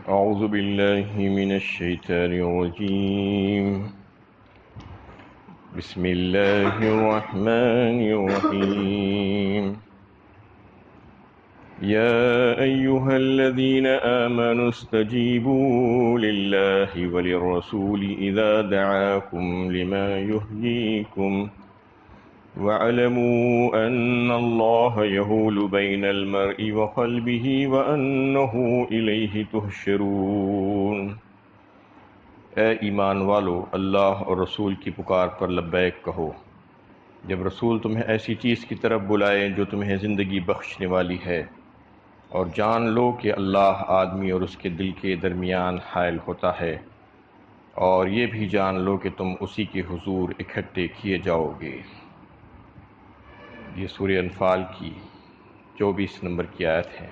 أعوذ بالله من الشيطان الرجيم. بسم الله الرحمن الرحيم. يا أيها الذين آمنوا استجيبوا لله وللرسول إذا دعاكم لما يحييكم واعلموا أن الله يحول بين المرء وقلبه وأنه إليه تحشرون۔ اے ایمان والو، اللہ اور رسول کی پکار پر لبیک کہو جب رسول تمہیں ایسی چیز کی طرف بلائے جو تمہیں زندگی بخشنے والی ہے، اور جان لو کہ اللہ آدمی اور اس کے دل کے درمیان حائل ہوتا ہے، اور یہ بھی جان لو کہ تم اسی کے حضور اکٹھے کیے جاؤ گے۔ یہ سورہ انفال کی 24 نمبر کی آیت ہے۔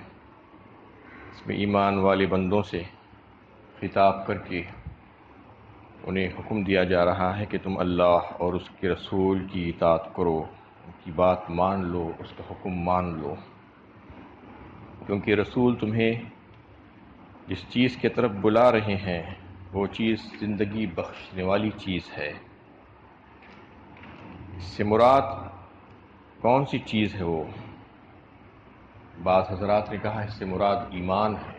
اس میں ایمان والے بندوں سے خطاب کر کے انہیں حکم دیا جا رہا ہے کہ تم اللہ اور اس کے رسول کی اطاعت کرو، ان کی بات مان لو، اس کا حکم مان لو، کیونکہ رسول تمہیں جس چیز کی طرف بلا رہے ہیں وہ چیز زندگی بخشنے والی چیز ہے۔ اس سے مراد کون سی چیز ہے؟ وہ بعض حضرات نے کہا اس سے مراد ایمان ہے،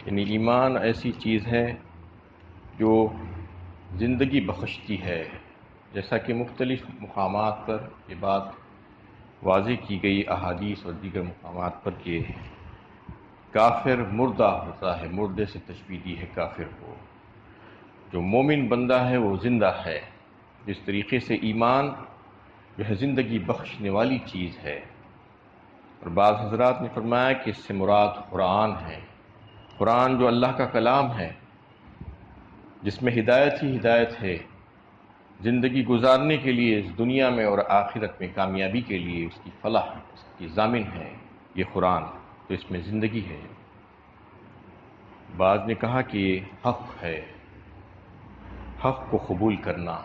یعنی ایمان ایسی چیز ہے جو زندگی بخشتی ہے، جیسا کہ مختلف مقامات پر یہ بات واضح کی گئی احادیث اور دیگر مقامات پر کہ کافر مردہ ہوتا ہے، مردے سے تشبیہ دی ہے کافر کو۔ جو مومن بندہ ہے وہ زندہ ہے، جس طریقے سے ایمان جو ہے زندگی بخشنے والی چیز ہے۔ اور بعض حضرات نے فرمایا کہ اس سے مراد قرآن ہے، قرآن جو اللہ کا کلام ہے، جس میں ہدایت ہی ہدایت ہے، زندگی گزارنے کے لیے اس دنیا میں اور آخرت میں کامیابی کے لیے اس کی فلاح، اس کی ضامن ہے یہ قرآن، تو اس میں زندگی ہے۔ بعض نے کہا کہ یہ حق ہے، حق کو قبول کرنا،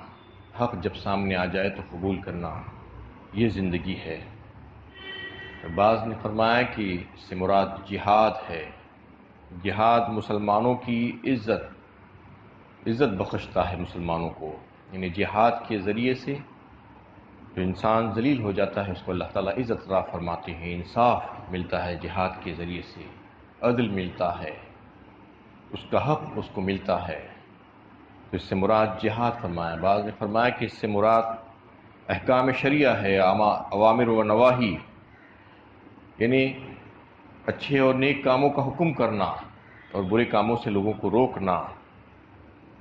حق جب سامنے آ جائے تو قبول کرنا، یہ زندگی ہے۔ بعض نے فرمایا کہ اس سے مراد جہاد ہے، جہاد مسلمانوں کی عزت بخشتا ہے مسلمانوں کو، یعنی جہاد کے ذریعے سے جو انسان ذلیل ہو جاتا ہے اس کو اللہ تعالیٰ عزت عطا فرماتے ہیں، انصاف ملتا ہے جہاد کے ذریعے سے، عدل ملتا ہے، اس کا حق اس کو ملتا ہے، تو اس سے مراد جہاد فرمایا۔ بعض نے فرمایا کہ اس سے مراد احکام شریعہ ہے، اوامر و نواہی، یعنی اچھے اور نیک کاموں کا حکم کرنا اور برے کاموں سے لوگوں کو روکنا،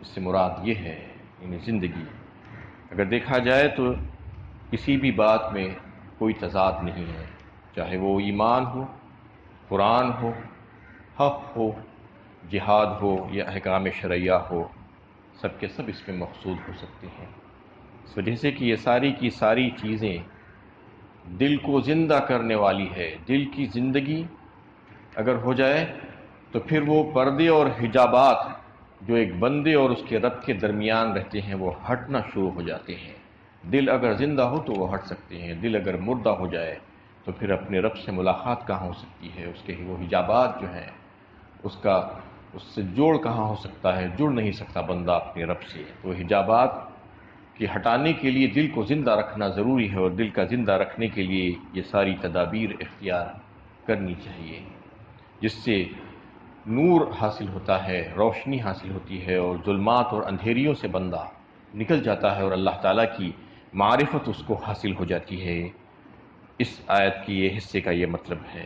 اس سے مراد یہ ہے، یعنی زندگی۔ اگر دیکھا جائے تو کسی بھی بات میں کوئی تضاد نہیں ہے، چاہے وہ ایمان ہو، قرآن ہو، حق ہو، جہاد ہو یا احکام شرعیہ ہو، سب کے سب اس میں مقصود ہو سکتے ہیں، اس وجہ سے کہ یہ ساری کی ساری چیزیں دل کو زندہ کرنے والی ہے۔ دل کی زندگی اگر ہو جائے تو پھر وہ پردے اور حجابات جو ایک بندے اور اس کے رب کے درمیان رہتے ہیں وہ ہٹنا شروع ہو جاتے ہیں۔ دل اگر زندہ ہو تو وہ ہٹ سکتے ہیں، دل اگر مردہ ہو جائے تو پھر اپنے رب سے ملاقات کہاں ہو سکتی ہے، اس کے وہ حجابات جو ہیں اس سے جوڑ کہاں ہو سکتا ہے، جڑ نہیں سکتا بندہ اپنے رب سے۔ تو حجابات کہ ہٹانے کے لیے دل کو زندہ رکھنا ضروری ہے، اور دل کا زندہ رکھنے کے لیے یہ ساری تدابیر اختیار کرنی چاہیے، جس سے نور حاصل ہوتا ہے، روشنی حاصل ہوتی ہے، اور ظلمات اور اندھیریوں سے بندہ نکل جاتا ہے اور اللہ تعالیٰ کی معرفت اس کو حاصل ہو جاتی ہے۔ اس آیت کی یہ حصے کا یہ مطلب ہے۔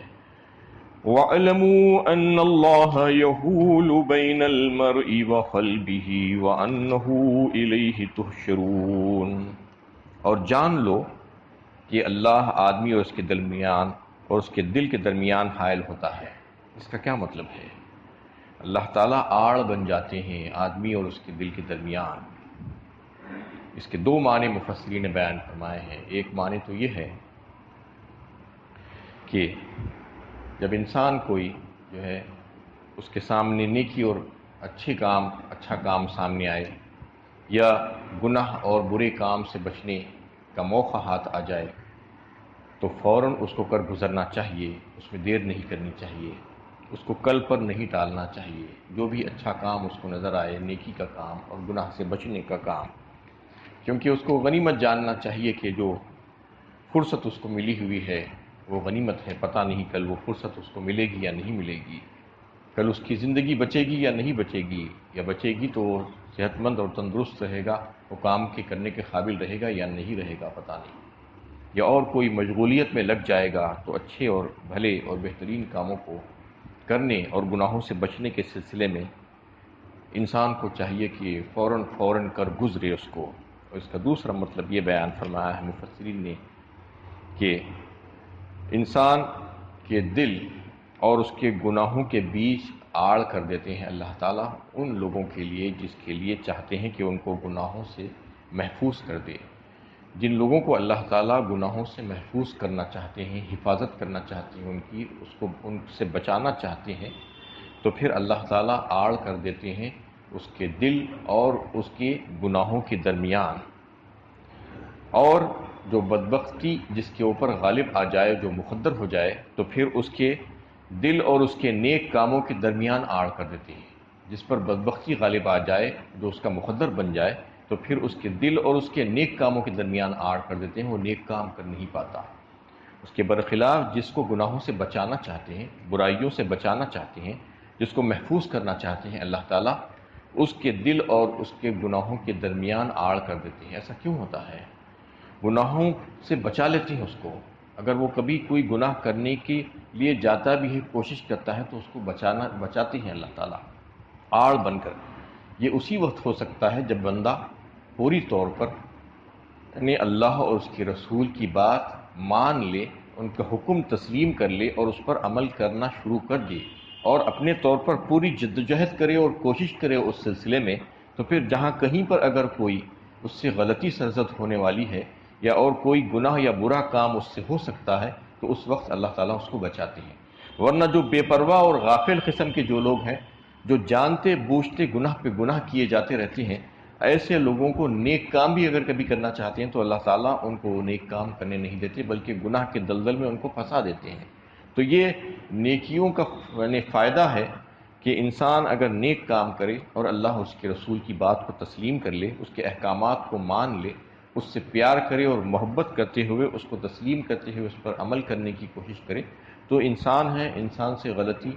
وَاعْلَمُوا أَنَّ اللَّهَ يَحُولُ بَيْنَ الْمَرْءِ وَقَلْبِهِ وَأَنَّهُ إِلَيْهِ تُحْشَرُونَ، اور جان لو کہ اللہ آدمی اور اس کے درمیان اور اس کے دل کے درمیان حائل ہوتا ہے۔ اس کا کیا مطلب ہے؟ اللہ تعالیٰ آڑ بن جاتے ہیں آدمی اور اس کے دل کے درمیان۔ اس کے دو معنی مفسرین نے بیان فرمائے ہیں۔ ایک معنی تو یہ ہے کہ جب انسان کوئی جو ہے اس کے سامنے نیکی اور اچھا کام سامنے آئے، یا گناہ اور برے کام سے بچنے کا موقع ہاتھ آ جائے تو فوراً اس کو کر گزرنا چاہیے، اس میں دیر نہیں کرنی چاہیے، اس کو کل پر نہیں ٹالنا چاہیے۔ جو بھی اچھا کام اس کو نظر آئے، نیکی کا کام اور گناہ سے بچنے کا کام، کیونکہ اس کو غنیمت جاننا چاہیے کہ جو فرصت اس کو ملی ہوئی ہے وہ غنیمت ہے، پتہ نہیں کل وہ فرصت اس کو ملے گی یا نہیں ملے گی، کل اس کی زندگی بچے گی یا نہیں بچے گی، یا بچے گی تو وہ صحت مند اور تندرست رہے گا، وہ کام کے کرنے کے قابل رہے گا یا نہیں رہے گا پتہ نہیں، یا اور کوئی مشغولیت میں لگ جائے گا۔ تو اچھے اور بھلے اور بہترین کاموں کو کرنے اور گناہوں سے بچنے کے سلسلے میں انسان کو چاہیے کہ فوراً کر گزرے اس کو۔ اور اس کا دوسرا مطلب یہ بیان فرمایا ہے مفسرین نے کہ انسان کے دل اور اس کے گناہوں کے بیچ آڑ کر دیتے ہیں اللہ تعالیٰ ان لوگوں کے لیے جس کے لیے چاہتے ہیں کہ ان کو گناہوں سے محفوظ کر دے۔ جن لوگوں کو اللہ تعالیٰ گناہوں سے محفوظ کرنا چاہتے ہیں، حفاظت کرنا چاہتے ہیں، ان سے بچانا چاہتے ہیں، تو پھر اللہ تعالیٰ آڑ کر دیتے ہیں اس کے دل اور اس کے گناہوں کے درمیان، اور جو بدبختی جس کے اوپر غالب آ جائے، جو مقدر ہو جائے، تو پھر اس کے دل اور اس کے نیک کاموں کے درمیان آڑ کر دیتے ہیں۔ جس پر بدبختی غالب آ جائے، جو اس کا مقدر بن جائے، تو پھر اس کے دل اور اس کے نیک کاموں کے درمیان آڑ کر دیتے ہیں، وہ نیک کام کر نہیں پاتا۔ اس کے برخلاف جس کو گناہوں سے بچانا چاہتے ہیں، برائیوں سے بچانا چاہتے ہیں، جس کو محفوظ کرنا چاہتے ہیں اللہ تعالیٰ، اس کے دل اور اس کے گناہوں کے درمیان آڑ کر دیتے ہیں۔ ایسا کیوں ہوتا ہے؟ گناہوں سے بچا لیتے ہیں اس کو۔ اگر وہ کبھی کوئی گناہ کرنے کے لیے جاتا بھی ہے، کوشش کرتا ہے، تو اس کو بچاتے ہیں اللہ تعالیٰ آڑ بن کر۔ یہ اسی وقت ہو سکتا ہے جب بندہ پوری طور پر یعنی اللہ اور اس کے رسول کی بات مان لے، ان کا حکم تسلیم کر لے اور اس پر عمل کرنا شروع کر دے، اور اپنے طور پر پوری جدوجہد کرے اور کوشش کرے اس سلسلے میں۔ تو پھر جہاں کہیں پر اگر کوئی اس سے غلطی سرزد ہونے والی ہے، یا اور کوئی گناہ یا برا کام اس سے ہو سکتا ہے، تو اس وقت اللہ تعالیٰ اس کو بچاتے ہیں۔ ورنہ جو بے پرواہ اور غافل قسم کے جو لوگ ہیں، جو جانتے بوجھتے گناہ پہ گناہ کیے جاتے رہتے ہیں، ایسے لوگوں کو نیک کام بھی اگر کبھی کرنا چاہتے ہیں تو اللہ تعالیٰ ان کو نیک کام کرنے نہیں دیتے، بلکہ گناہ کے دلدل میں ان کو پھنسا دیتے ہیں۔ تو یہ نیکیوں کا فائدہ ہے کہ انسان اگر نیک کام کرے اور اللہ اور اس کے رسول کی بات کو تسلیم کر لے، اس کے احکامات کو مان لے، اس سے پیار کرے اور محبت کرتے ہوئے اس کو تسلیم کرتے ہوئے اس پر عمل کرنے کی کوشش کرے، تو انسان ہے، انسان سے غلطی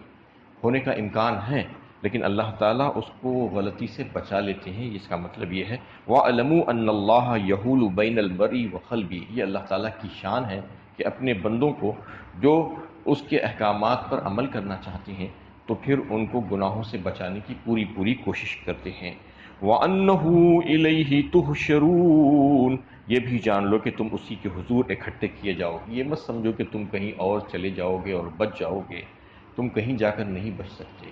ہونے کا امکان ہے، لیکن اللہ تعالیٰ اس کو غلطی سے بچا لیتے ہیں۔ اس کا مطلب یہ ہے وَاعْلَمُوا أَنَّ اللَّهَ يَحُولُ بَيْنَ الْمَرْءِ وَقَلْبِهِ، یہ اللہ تعالیٰ کی شان ہے کہ اپنے بندوں کو جو اس کے احکامات پر عمل کرنا چاہتے ہیں تو پھر ان کو گناہوں سے بچانے کی پوری کوشش کرتے ہیں۔ وَأَنَّهُ إِلَيْهِ تُحْشَرُونَ، یہ بھی جان لو کہ تم اسی کے حضور اکٹھے کیے جاؤ گے۔ یہ مت سمجھو کہ تم کہیں اور چلے جاؤ گے اور بچ جاؤ گے، تم کہیں جا کر نہیں بچ سکتے۔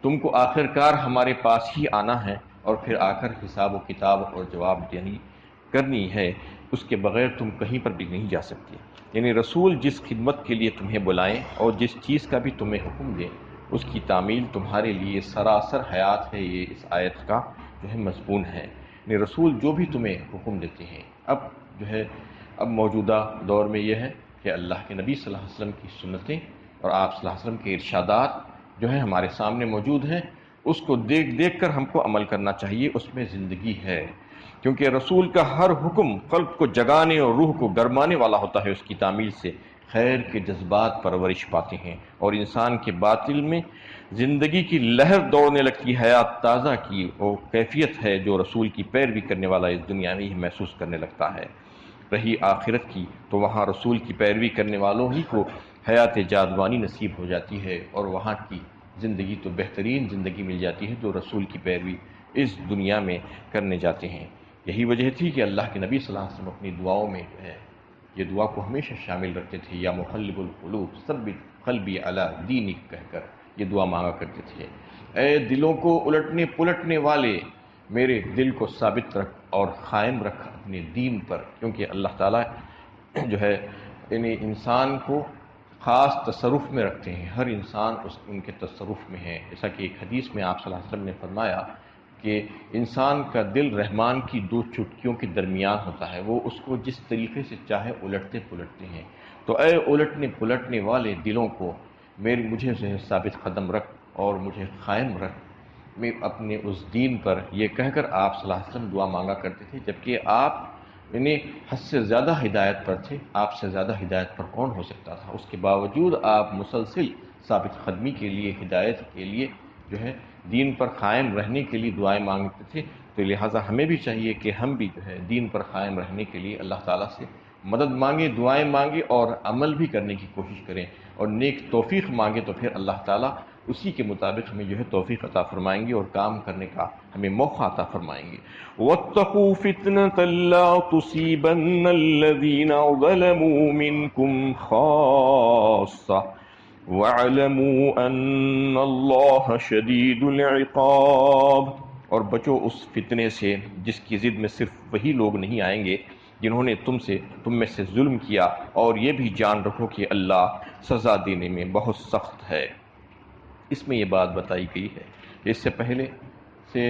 تم کو آخر کار ہمارے پاس ہی آنا ہے، اور پھر آ کر حساب و کتاب اور جواب دہی کرنی ہے، اس کے بغیر تم کہیں پر بھی نہیں جا سکتے۔ یعنی رسول جس خدمت کے لیے تمہیں بلائیں اور جس چیز کا بھی تمہیں حکم دیں، اس کی تعمیل تمہارے لیے سراسر حیات ہے۔ یہ اس آیت کا جو ہے مضمون ہے، یعنی رسول جو بھی تمہیں حکم دیتے ہیں۔ اب موجودہ دور میں یہ ہے کہ اللہ کے نبی صلی اللہ علیہ وسلم کی سنتیں اور آپ صلی اللہ علیہ وسلم کے ارشادات جو ہیں ہمارے سامنے موجود ہیں، اس کو دیکھ کر ہم کو عمل کرنا چاہیے، اس میں زندگی ہے، کیونکہ رسول کا ہر حکم قلب کو جگانے اور روح کو گرمانے والا ہوتا ہے۔ اس کی تعمیل سے خیر کے جذبات پرورش پاتے ہیں اور انسان کے باطن میں زندگی کی لہر دوڑنے لگتی، حیات تازہ کی وہ کیفیت ہے جو رسول کی پیروی کرنے والا اس دنیا میں ہی محسوس کرنے لگتا ہے۔ رہی آخرت کی تو وہاں رسول کی پیروی کرنے والوں ہی کو حیات جاودانی نصیب ہو جاتی ہے، اور وہاں کی زندگی تو بہترین زندگی مل جاتی ہے جو رسول کی پیروی اس دنیا میں کرنے جاتے ہیں۔ یہی وجہ تھی کہ اللہ کے نبی صلی اللہ علیہ وسلم اپنی دعاؤں میں جو ہے یہ دعا کو ہمیشہ شامل رکھتے تھے، یا مقلب القلوب ثبت قلبی علی دینک کہہ کر یہ دعا مانگا کرتے تھے۔ اے دلوں کو الٹنے پلٹنے والے، میرے دل کو ثابت رکھ اور قائم رکھ اپنے دین پر، کیونکہ اللہ تعالیٰ جو ہے یعنی انسان کو خاص تصرف میں رکھتے ہیں، ہر انسان ان کے تصرف میں ہے۔ جیسا کہ ایک حدیث میں آپ صلی اللہ علیہ وسلم نے فرمایا کہ انسان کا دل رحمان کی دو چٹکیوں کے درمیان ہوتا ہے، وہ اس کو جس طریقے سے چاہے الٹتے پلٹتے ہیں۔ تو اے الٹنے پلٹنے والے دلوں کو مجھے جو ہے ثابت قدم رکھ اور مجھے قائم رکھ میں اپنے اس دین پر، یہ کہہ کر آپ صلی اللہ علیہ وسلم دعا مانگا کرتے تھے، جبکہ آپ یعنی حد سے زیادہ ہدایت پر تھے، آپ سے زیادہ ہدایت پر کون ہو سکتا تھا؟ اس کے باوجود آپ مسلسل ثابت قدمی کے لیے، ہدایت کے لیے جو ہے دین پر قائم رہنے کے لیے دعائیں مانگتے تھے۔ تو لہٰذا ہمیں بھی چاہیے کہ ہم بھی جو ہے دین پر قائم رہنے کے لیے اللہ تعالیٰ سے مدد مانگیں، دعائیں مانگیں اور عمل بھی کرنے کی کوشش کریں، اور نیک توفیق مانگیں، تو پھر اللہ تعالیٰ اسی کے مطابق ہمیں جو ہے توفیق عطا فرمائیں گے اور کام کرنے کا ہمیں موقع عطا فرمائیں گے۔ وَاتَّقُوا فِتْنَةً لَا تُصِيبَنَّ الَّذِينَ ظَلَمُوا مِنْكُمْ خَاصَّةً وَاعْلَمُوا أَنَّ اللَّهَ شَدِيدُ الْعِقَابِ، اور بچو اس فتنے سے جس کی ضد میں صرف وہی لوگ نہیں آئیں گے جنہوں نے تم میں سے ظلم کیا، اور یہ بھی جان رکھو کہ اللہ سزا دینے میں بہت سخت ہے۔ اس میں یہ بات بتائی گئی ہے کہ اس سے پہلے سے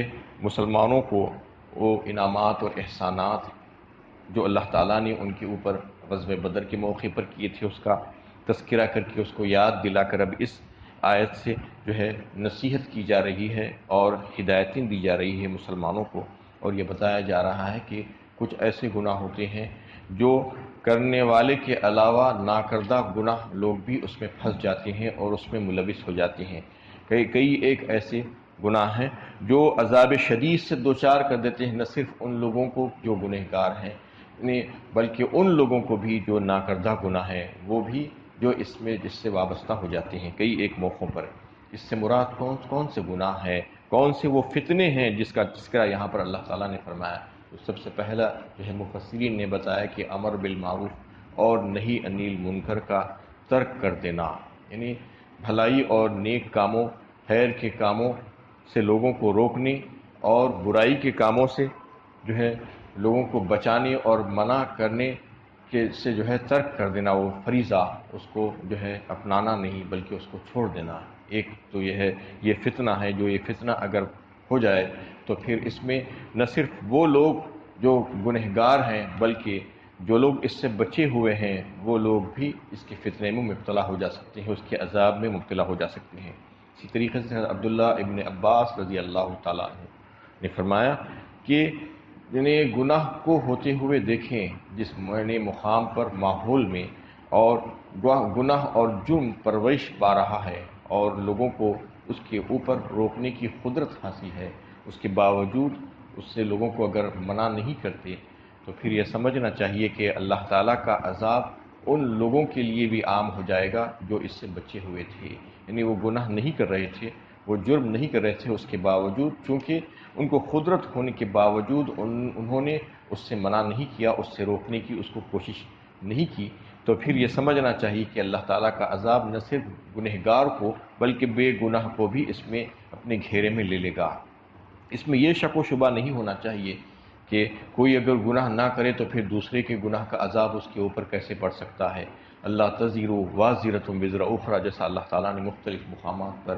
مسلمانوں کو وہ انعامات اور احسانات جو اللہ تعالیٰ نے ان کے اوپر غزوہ بدر کے موقع پر کیے تھے، اس کا تذکرہ کر کے اس کو یاد دلا کر اب اس آیت سے جو ہے نصیحت کی جا رہی ہے اور ہدایتیں دی جا رہی ہے مسلمانوں کو، اور یہ بتایا جا رہا ہے کہ کچھ ایسے گناہ ہوتے ہیں جو کرنے والے کے علاوہ ناکردہ گناہ لوگ بھی اس میں پھنس جاتے ہیں اور اس میں ملوث ہو جاتے ہیں۔ کئی ایک ایسے گناہ ہیں جو عذاب شدید سے دوچار کر دیتے ہیں، نہ صرف ان لوگوں کو جو گنہگار ہیں بلکہ ان لوگوں کو بھی جو ناکردہ گناہ ہیں، وہ بھی جو جس سے وابستہ ہو جاتے ہیں کئی ایک موقعوں پر۔ اس سے مراد کون سے گناہ ہیں، کون سے وہ فتنے ہیں جس کا تذکرہ یہاں پر اللہ تعالیٰ نے فرمایا؟ تو سب سے پہلا جو ہے مفسرین نے بتایا کہ امر بالمعروف اور نہی عن المنکر کا ترک کر دینا، یعنی بھلائی اور نیک کاموں، خیر کے کاموں سے لوگوں کو روکنے اور برائی کے کاموں سے جو ہے لوگوں کو بچانے اور منع کرنے کے سے جو ہے ترک کر دینا، وہ فریضہ اس کو جو ہے اپنانا نہیں بلکہ اس کو چھوڑ دینا۔ ایک تو یہ ہے، یہ فتنہ ہے، جو یہ فتنہ اگر ہو جائے تو پھر اس میں نہ صرف وہ لوگ جو گنہگار ہیں بلکہ جو لوگ اس سے بچے ہوئے ہیں وہ لوگ بھی اس کے فتنے میں مبتلا ہو جا سکتے ہیں، اس کے عذاب میں مبتلا ہو جا سکتے ہیں۔ اسی طریقے سے عبداللہ ابن عباس رضی اللہ تعالیٰ عنہ نے فرمایا کہ گناہ کو ہوتے ہوئے دیکھیں جس مقام پر، ماحول میں، اور گناہ اور جرم پرورش پا رہا ہے اور لوگوں کو اس کے اوپر روکنے کی قدرت حاصل ہے، اس کے باوجود اس سے لوگوں کو اگر منع نہیں کرتے تو پھر یہ سمجھنا چاہیے کہ اللہ تعالیٰ کا عذاب ان لوگوں کے لیے بھی عام ہو جائے گا جو اس سے بچے ہوئے تھے، یعنی وہ گناہ نہیں کر رہے تھے، وہ جرم نہیں کر رہے تھے، اس کے باوجود چونکہ ان کو قدرت ہونے کے باوجود انہوں نے اس سے منع نہیں کیا، اس سے روکنے کی اس کو کوشش نہیں کی، تو پھر یہ سمجھنا چاہیے کہ اللہ تعالیٰ کا عذاب نہ صرف گنہگار کو بلکہ بے گناہ کو بھی اس میں اپنے گھیرے میں لے لے گا۔ اس میں یہ شک و شبہ نہیں ہونا چاہیے کہ کوئی اگر گناہ نہ کرے تو پھر دوسرے کے گناہ کا عذاب اس کے اوپر کیسے پڑ سکتا ہے۔ اللہ تزر وازرۃ وزر اخری، جیسا اللہ تعالیٰ نے مختلف مقامات پر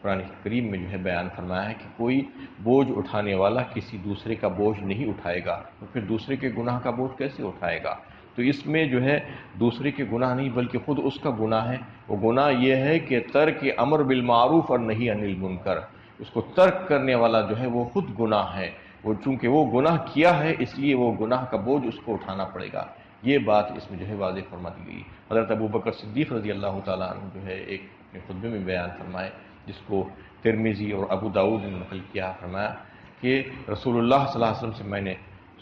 قرآن کریم میں جو ہے بیان فرمایا ہے کہ کوئی بوجھ اٹھانے والا کسی دوسرے کا بوجھ نہیں اٹھائے گا، تو پھر دوسرے کے گناہ کا بوجھ کیسے اٹھائے گا؟ تو اس میں جو ہے دوسرے کے گناہ نہیں بلکہ خود اس کا گناہ ہے۔ وہ گناہ یہ ہے کہ ترک امر بالمعروف اور نہی عن المنکر، اس کو ترک کرنے والا جو ہے وہ خود گناہ ہے، وہ چونکہ وہ گناہ کیا ہے اس لیے وہ گناہ کا بوجھ اس کو اٹھانا پڑے گا۔ یہ بات اس میں جو ہے واضح فرما دی گئی۔ حضرت ابوبکر صدیق رضی اللہ تعالیٰ عنہ جو ہے ایک اپنے خطبے میں بیان فرمائے، جس کو ترمذی اور ابو داؤد نے نقل کیا، فرمایا کہ رسول اللہ صلی اللہ علیہ وسلم سے میں نے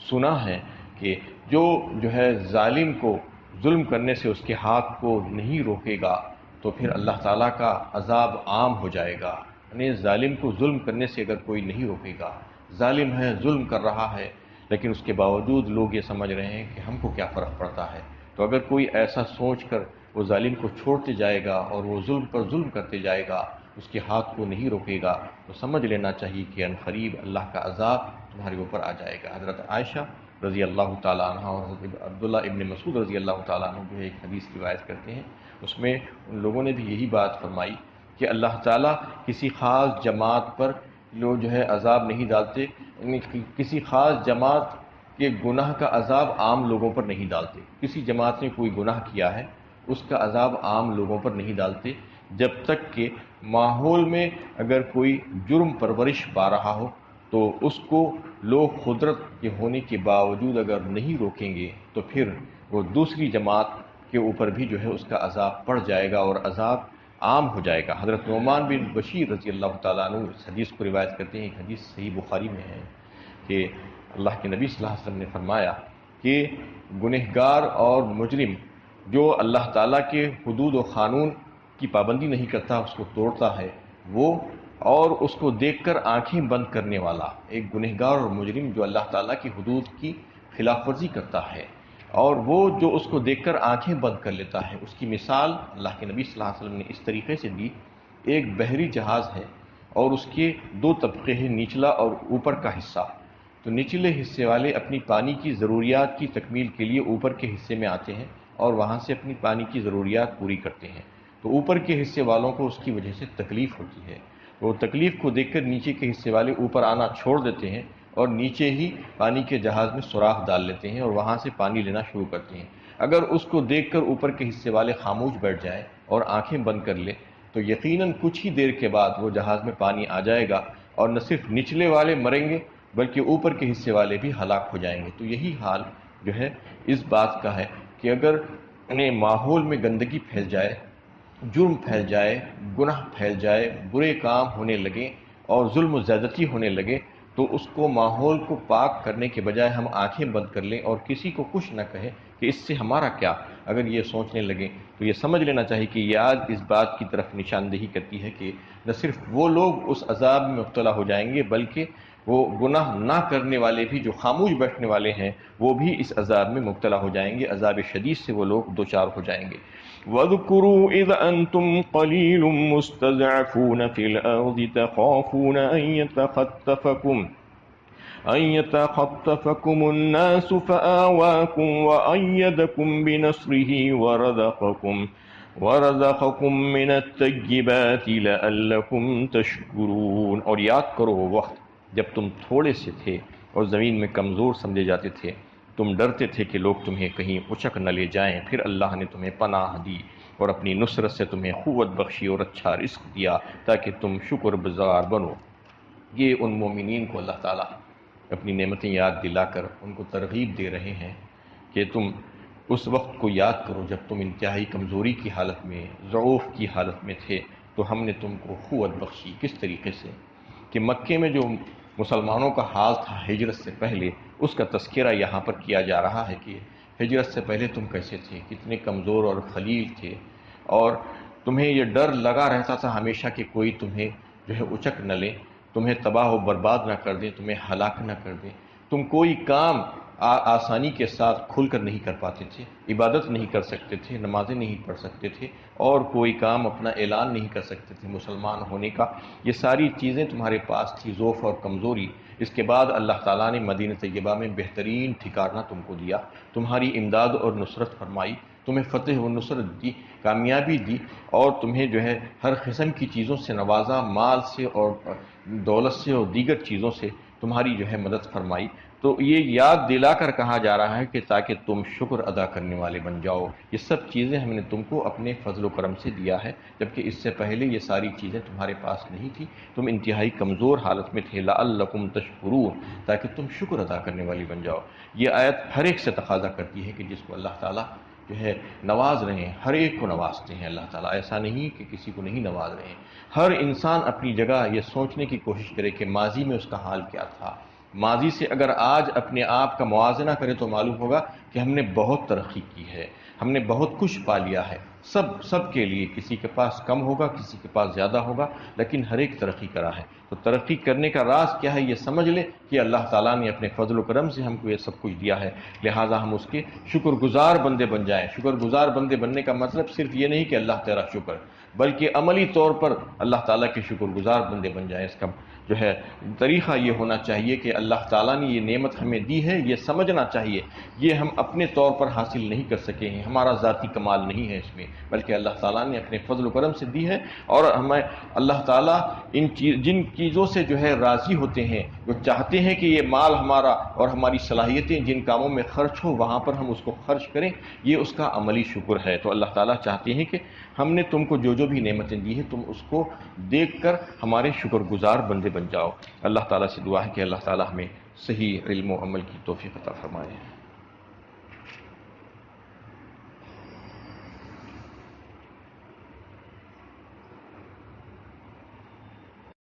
سنا ہے کہ جو ہے ظالم کو ظلم کرنے سے اس کے ہاتھ کو نہیں روکے گا تو پھر اللہ تعالیٰ کا عذاب عام ہو جائے گا، یعنی ظالم کو ظلم کرنے سے اگر کوئی نہیں روکے گا، ظالم ہے، ظلم کر رہا ہے، لیکن اس کے باوجود لوگ یہ سمجھ رہے ہیں کہ ہم کو کیا فرق پڑتا ہے، تو اگر کوئی ایسا سوچ کر وہ ظالم کو چھوڑتے جائے گا اور وہ ظلم پر ظلم کرتے جائے گا، اس کے ہاتھ کو نہیں روکے گا، تو سمجھ لینا چاہیے کہ ان قریب اللہ کا عذاب تمہارے اوپر آ جائے گا۔ حضرت عائشہ رضی اللہ تعالیٰ عنہ اور حضرت عبداللہ ابن مسعود رضی اللہ تعالیٰ عنہ جو ہے ایک حدیث روایت کرتے ہیں، اس میں ان لوگوں نے بھی یہی بات فرمائی کہ اللہ تعالیٰ کسی خاص جماعت پر جو ہے عذاب نہیں ڈالتے، یعنی کسی خاص جماعت کے گناہ کا عذاب عام لوگوں پر نہیں ڈالتے۔ کسی جماعت نے کوئی گناہ کیا ہے اس کا عذاب عام لوگوں پر نہیں ڈالتے، جب تک کہ ماحول میں اگر کوئی جرم پرورش پا رہا ہو تو اس کو لوگ قدرت کے ہونے کے باوجود اگر نہیں روکیں گے تو پھر وہ دوسری جماعت کے اوپر بھی جو ہے اس کا عذاب پڑ جائے گا اور عذاب عام ہو جائے گا۔ حضرت نعمان بن بشیر رضی اللہ تعالیٰ عنہ اس حدیث کو روایت کرتے ہیں، ایک حدیث صحیح بخاری میں ہے کہ اللہ کے نبی صلی اللہ علیہ وسلم نے فرمایا کہ گنہگار اور مجرم جو اللہ تعالیٰ کے حدود و قانون کی پابندی نہیں کرتا، اس کو توڑتا ہے، وہ اور اس کو دیکھ کر آنکھیں بند کرنے والا ایک گنہگار اور مجرم جو اللہ تعالیٰ کی حدود کی خلاف ورزی کرتا ہے اور وہ جو اس کو دیکھ کر آنکھیں بند کر لیتا ہے، اس کی مثال اللہ کے نبی صلی اللہ علیہ وسلم نے اس طریقے سے دی، ایک بحری جہاز ہے اور اس کے دو طبقے ہیں، نچلا اور اوپر کا حصہ۔ تو نچلے حصے والے اپنی پانی کی ضروریات کی تکمیل کے لیے اوپر کے حصے میں آتے ہیں اور وہاں سے اپنی پانی کی ضروریات پوری کرتے ہیں، تو اوپر کے حصے والوں کو اس کی وجہ سے تکلیف ہوتی ہے، وہ تکلیف کو دیکھ کر نیچے کے حصے والے اوپر آنا چھوڑ دیتے ہیں اور نیچے ہی پانی کے جہاز میں سوراخ ڈال لیتے ہیں اور وہاں سے پانی لینا شروع کرتے ہیں۔ اگر اس کو دیکھ کر اوپر کے حصے والے خاموش بیٹھ جائیں اور آنکھیں بند کر لے تو یقیناً کچھ ہی دیر کے بعد وہ جہاز میں پانی آ جائے گا اور نہ صرف نچلے والے مریں گے بلکہ اوپر کے حصے والے بھی ہلاک ہو جائیں گے۔ تو یہی حال جو ہے اس بات کا ہے کہ اگر ماحول میں گندگی پھیل جائے، جرم پھیل جائے، گناہ پھیل جائے، برے کام ہونے لگے اور ظلم و زیادتی ہونے لگے تو اس کو ماحول کو پاک کرنے کے بجائے ہم آنکھیں بند کر لیں اور کسی کو کچھ نہ کہیں کہ اس سے ہمارا کیا، اگر یہ سوچنے لگیں تو یہ سمجھ لینا چاہیے کہ یہ آج اس بات کی طرف نشاندہی کرتی ہے کہ نہ صرف وہ لوگ اس عذاب میں مبتلا ہو جائیں گے بلکہ وہ گناہ نہ کرنے والے بھی جو خاموش بیٹھنے والے ہیں وہ بھی اس عذاب میں مبتلا ہو جائیں گے، عذاب شدید سے وہ لوگ دوچار ہو جائیں گے۔ وَاذْكُرُوا إِذْ أَنْتُمْ قَلِيلٌ مُسْتَضْعَفُونَ فِي الْأَرْضِ تَخَافُونَ أَنْ يَتَخَطَّفَكُمُ النَّاسُ فَآوَاكُمْ وَأَيَّدَكُمْ بِنَصْرِهِ وَرَزَقَكُمْ مِنَ الطَّيِّبَاتِ لَعَلَّكُمْ تَشْكُرُونَ۔ اور یاد کرو وہ وقت جب تم تھوڑے سے تھے اور زمین میں کمزور سمجھے جاتے تھے، تم ڈرتے تھے کہ لوگ تمہیں کہیں اچک نہ لے جائیں، پھر اللہ نے تمہیں پناہ دی اور اپنی نصرت سے تمہیں قوت بخشی اور اچھا رزق دیا تاکہ تم شکر گزار بنو۔ یہ ان مومنین کو اللہ تعالیٰ اپنی نعمتیں یاد دلا کر ان کو ترغیب دے رہے ہیں کہ تم اس وقت کو یاد کرو جب تم انتہائی کمزوری کی حالت میں، ضعف کی حالت میں تھے، تو ہم نے تم کو قوت بخشی۔ کس طریقے سے کہ مکے میں جو مسلمانوں کا حال تھا ہجرت سے پہلے، اس کا تذکرہ یہاں پر کیا جا رہا ہے کہ ہجرت سے پہلے تم کیسے تھے، کتنے کمزور اور خلیل تھے اور تمہیں یہ ڈر لگا رہتا تھا ہمیشہ کہ کوئی تمہیں جو ہے اچک نہ لے، تمہیں تباہ و برباد نہ کر دیں، تمہیں ہلاک نہ کر دیں۔ تم کوئی کام آسانی کے ساتھ کھل کر نہیں کر پاتے تھے، عبادت نہیں کر سکتے تھے، نمازیں نہیں پڑھ سکتے تھے اور کوئی کام اپنا اعلان نہیں کر سکتے تھے مسلمان ہونے کا۔ یہ ساری چیزیں تمہارے پاس تھی، ضعف اور کمزوری۔ اس کے بعد اللہ تعالیٰ نے مدینہ طیبہ میں بہترین ٹھکانہ تم کو دیا، تمہاری امداد اور نصرت فرمائی، تمہیں فتح و نصرت دی، کامیابی دی اور تمہیں جو ہے ہر قسم کی چیزوں سے نوازا، مال سے اور دولت سے اور دیگر چیزوں سے تمہاری جو ہے مدد فرمائی۔ تو یہ یاد دلا کر کہا جا رہا ہے کہ تاکہ تم شکر ادا کرنے والے بن جاؤ۔ یہ سب چیزیں ہم نے تم کو اپنے فضل و کرم سے دیا ہے، جبکہ اس سے پہلے یہ ساری چیزیں تمہارے پاس نہیں تھی، تم انتہائی کمزور حالت میں تھے۔ لعلکم تشکرون، تاکہ تم شکر ادا کرنے والی بن جاؤ۔ یہ آیت ہر ایک سے تقاضا کرتی ہے کہ جس کو اللہ تعالیٰ جو ہے نواز رہے ہیں، ہر ایک کو نوازتے ہیں اللہ تعالیٰ، ایسا نہیں کہ کسی کو نہیں نواز رہے ہیں۔ ہر انسان اپنی جگہ یہ سوچنے کی کوشش کرے کہ ماضی میں اس کا حال کیا تھا، ماضی سے اگر آج اپنے آپ کا موازنہ کرے تو معلوم ہوگا کہ ہم نے بہت ترقی کی ہے، ہم نے بہت کچھ پا لیا ہے۔ سب کے لیے، کسی کے پاس کم ہوگا، کسی کے پاس زیادہ ہوگا، لیکن ہر ایک ترقی کرا ہے۔ تو ترقی کرنے کا راز کیا ہے، یہ سمجھ لے کہ اللہ تعالیٰ نے اپنے فضل و کرم سے ہم کو یہ سب کچھ دیا ہے، لہٰذا ہم اس کے شکر گزار بندے بن جائیں۔ شکر گزار بندے بننے کا مطلب صرف یہ نہیں کہ اللہ تیرا شکر، بلکہ عملی طور پر اللہ تعالیٰ کے شکر گزار بندے بن جائیں۔ اس کا جو ہے طریقہ یہ ہونا چاہیے کہ اللہ تعالیٰ نے یہ نعمت ہمیں دی ہے، یہ سمجھنا چاہیے یہ ہم اپنے طور پر حاصل نہیں کر سکے ہیں، ہمارا ذاتی کمال نہیں ہے اس میں، بلکہ اللہ تعالیٰ نے اپنے فضل و کرم سے دی ہے۔ اور ہمیں اللہ تعالیٰ جن چیزوں سے جو ہے راضی ہوتے ہیں، جو چاہتے ہیں کہ یہ مال ہمارا اور ہماری صلاحیتیں جن کاموں میں خرچ ہو وہاں پر ہم اس کو خرچ کریں، یہ اس کا عملی شکر ہے۔ تو اللہ تعالیٰ چاہتے ہیں کہ ہم نے تم کو جو جو بھی نعمتیں دی ہیں تم اس کو دیکھ کر ہمارے شکر گزار بندے بن جاؤ۔ اللہ تعالیٰ سے دعا ہے کہ اللہ تعالیٰ ہمیں صحیح علم و عمل کی توفیق عطا فرمائے۔